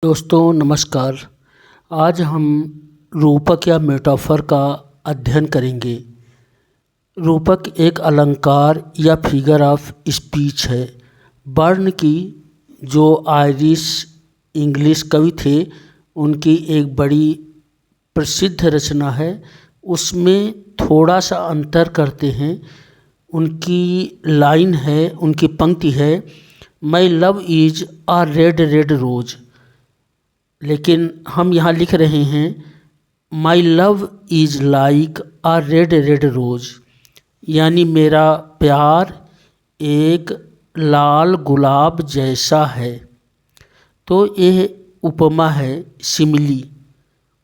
दोस्तों नमस्कार। आज हम रूपक या मेटाफर का अध्ययन करेंगे। रूपक एक अलंकार या फिगर ऑफ स्पीच है। बर्न की जो आयरिश इंग्लिश कवि थे उनकी एक बड़ी प्रसिद्ध रचना है। उसमें थोड़ा सा अंतर करते हैं। उनकी लाइन है, उनकी पंक्ति है, my love is a red red rose. लेकिन हम यहाँ लिख रहे हैं my love is like a red red rose, यानी मेरा प्यार एक लाल गुलाब जैसा है। तो यह उपमा है, सिमिली।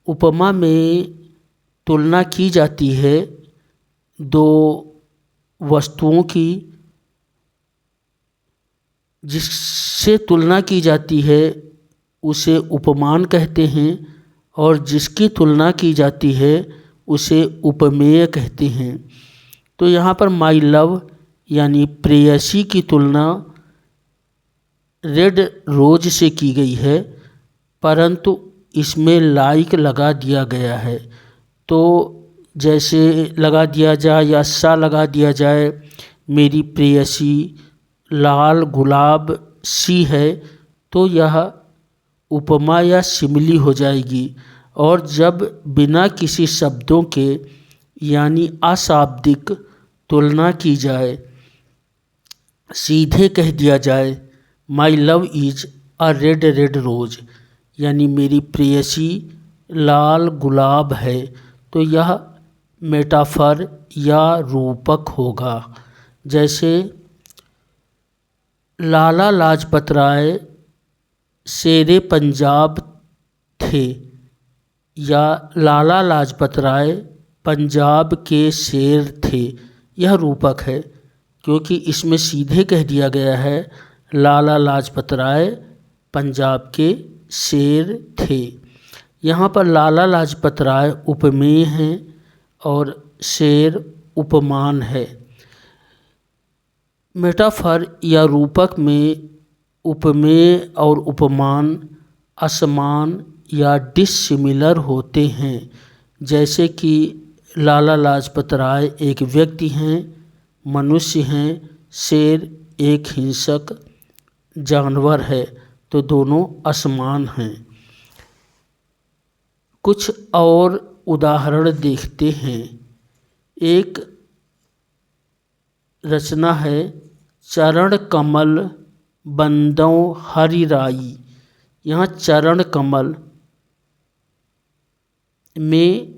उपमा में तुलना की जाती है दो वस्तुओं की। जिससे तुलना की जाती है उसे उपमान कहते हैं और जिसकी तुलना की जाती है उसे उपमेय कहते हैं। तो यहाँ पर माई लव यानी प्रेयसी की तुलना रेड रोज से की गई है, परंतु इसमें लाइक लगा दिया गया है। तो जैसे लगा दिया जाए या सा लगा दिया जाए, मेरी प्रेयसी लाल गुलाब सी है, तो यह उपमा या सिमिली हो जाएगी। और जब बिना किसी शब्दों के यानी अशाब्दिक तुलना की जाए, सीधे कह दिया जाए my love is a red red rose, यानी मेरी प्रेयसी लाल गुलाब है, तो यह मेटाफर या रूपक होगा। जैसे लाला लाजपत राय शेरे पंजाब थे, या लाला लाजपत राय पंजाब के शेर थे। यह रूपक है क्योंकि इसमें सीधे कह दिया गया है लाला लाजपत राय पंजाब के शेर थे। यहाँ पर लाला लाजपत राय उपमेय हैं और शेर उपमान है। मेटाफर या रूपक में उपमेय और उपमान असमान या डिसिमिलर होते हैं। जैसे कि लाला लाजपत राय एक व्यक्ति हैं, मनुष्य हैं, शेर एक हिंसक जानवर है, तो दोनों असमान हैं। कुछ और उदाहरण देखते हैं। एक रचना है चरण कमल बंदों हरि राई। यहाँ चरण कमल में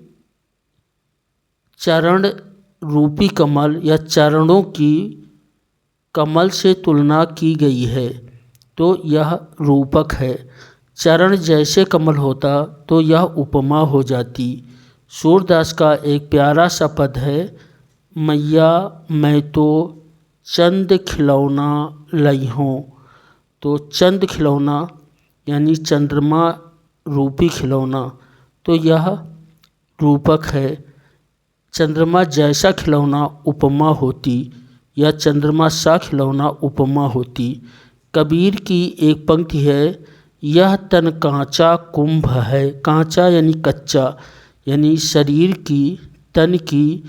चरण रूपी कमल या चरणों की कमल से तुलना की गई है, तो यह रूपक है। चरण जैसे कमल होता तो यह उपमा हो जाती। सूरदास का एक प्यारा सा पद है, मैया मैं तो चंद खिलौना लई हूँ। तो चंद खिलौना यानी चंद्रमा रूपी खिलौना, तो यह रूपक है। चंद्रमा जैसा खिलौना उपमा होती या चंद्रमा सा खिलौना उपमा होती। कबीर की एक पंक्ति है, यह तन कांचा कुंभ है। कांचा यानी कच्चा, यानी शरीर की तन की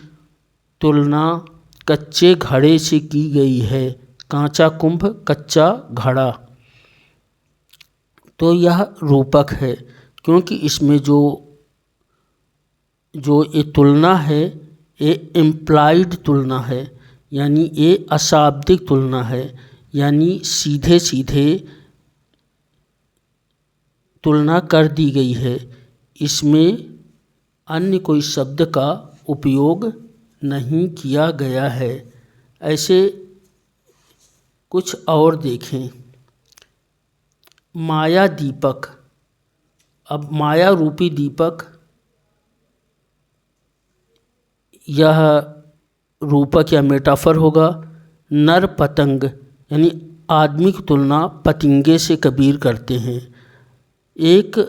तुलना कच्चे घड़े से की गई है। कांचा कुंभ, कच्चा घड़ा। तो यह रूपक है क्योंकि इसमें जो ये तुलना है ये इम्प्लाइड तुलना है, यानी ये अशाब्दिक तुलना है, यानी सीधे सीधे तुलना कर दी गई है। इसमें अन्य कोई शब्द का उपयोग नहीं किया गया है। ऐसे कुछ और देखें। माया दीपक। अब माया रूपी दीपक, यह रूपक या मेटाफर होगा। नर पतंग यानी आदमी की तुलना पतंगे से कबीर करते हैं। एक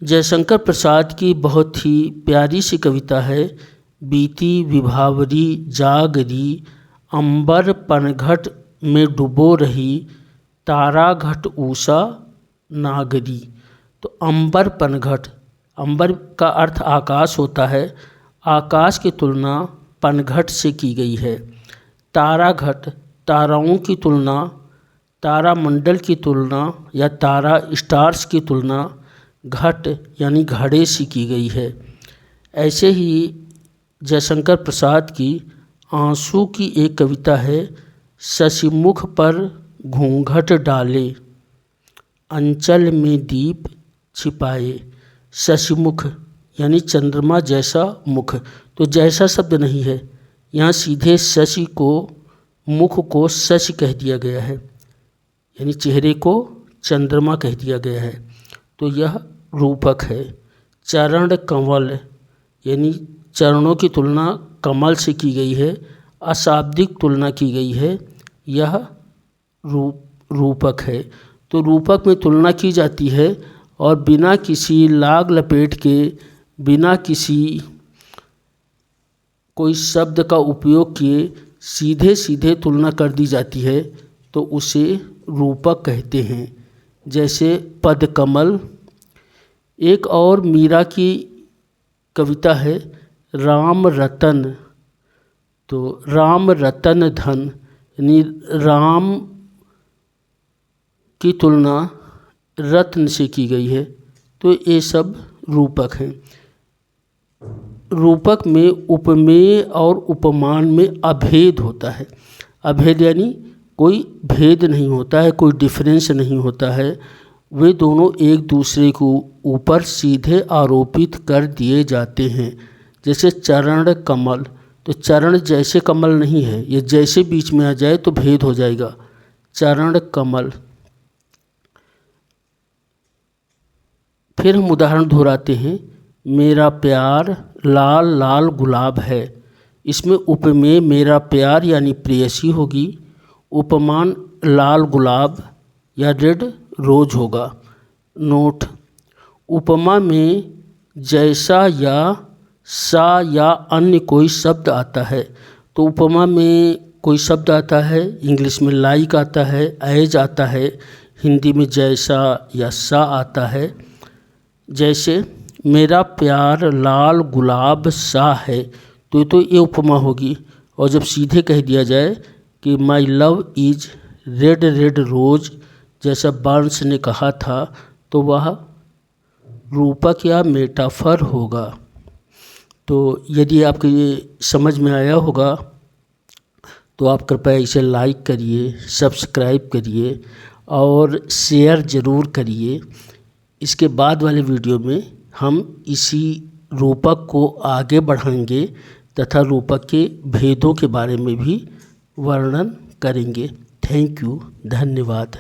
जयशंकर प्रसाद की बहुत ही प्यारी सी कविता है, बीती विभावरी जागरी अंबर पनघट में डुबो रही, तारा घट ऊषा नागरी। तो अंबर पनघट, अंबर का अर्थ आकाश होता है, आकाश की तुलना पनघट से की गई है। तारा घट, ताराओं की तुलना, तारामंडल की तुलना या तारा स्टार्स की तुलना घट यानी घड़े से की गई है। ऐसे ही जयशंकर प्रसाद की आंसू की एक कविता है। शशिमुख पर घूंघट डाले, अंचल में दीप छिपाए। शशिमुख यानी चंद्रमा जैसा मुख, तो जैसा शब्द नहीं है, यहाँ सीधे शशि को, मुख को शशि कह दिया गया है, यानी चेहरे को चंद्रमा कह दिया गया है, तो यह रूपक है। चरण कंवल यानी चरणों की तुलना कमल से की गई है, अशाब्दिक तुलना की गई है, यह रूपक है। तो रूपक में तुलना की जाती है और बिना किसी लाग लपेट के, बिना किसी कोई शब्द का उपयोग किए सीधे सीधे तुलना कर दी जाती है, तो उसे रूपक कहते हैं। जैसे पदकमल। एक और मीरा की कविता है राम रतन। तो राम रतन धन, यानी राम की तुलना रत्न से की गई है, तो ये सब रूपक हैं। रूपक में उपमेय और उपमान में अभेद होता है। अभेद यानी कोई भेद नहीं होता है, कोई डिफरेंस नहीं होता है, वे दोनों एक दूसरे को ऊपर सीधे आरोपित कर दिए जाते हैं। जैसे चरण कमल, तो चरण जैसे कमल नहीं है, ये जैसे बीच में आ जाए तो भेद हो जाएगा। चरण कमल। फिर हम उदाहरण दोहराते हैं। मेरा प्यार लाल लाल गुलाब है। इसमें उपमेय मेरा प्यार यानी प्रेयसी होगी, उपमान लाल गुलाब या रेड रोज होगा। नोट, उपमा में जैसा या सा या अन्य कोई शब्द आता है, तो उपमा में कोई शब्द आता है, इंग्लिश में लाइक आता है, एज आता है, हिंदी में जैसा या सा आता है। जैसे मेरा प्यार लाल गुलाब सा है, तो ये उपमा होगी। और जब सीधे कह दिया जाए कि my love is red red rose, जैसा बर्न्स ने कहा था, तो वह रूपक या मेटाफर होगा। तो यदि आपको ये समझ में आया होगा तो आप कृपया इसे लाइक करिए, सब्सक्राइब करिए और शेयर ज़रूर करिए। इसके बाद वाले वीडियो में हम इसी रूपक को आगे बढ़ाएंगे तथा रूपक के भेदों के बारे में भी वर्णन करेंगे। थैंक यू, धन्यवाद।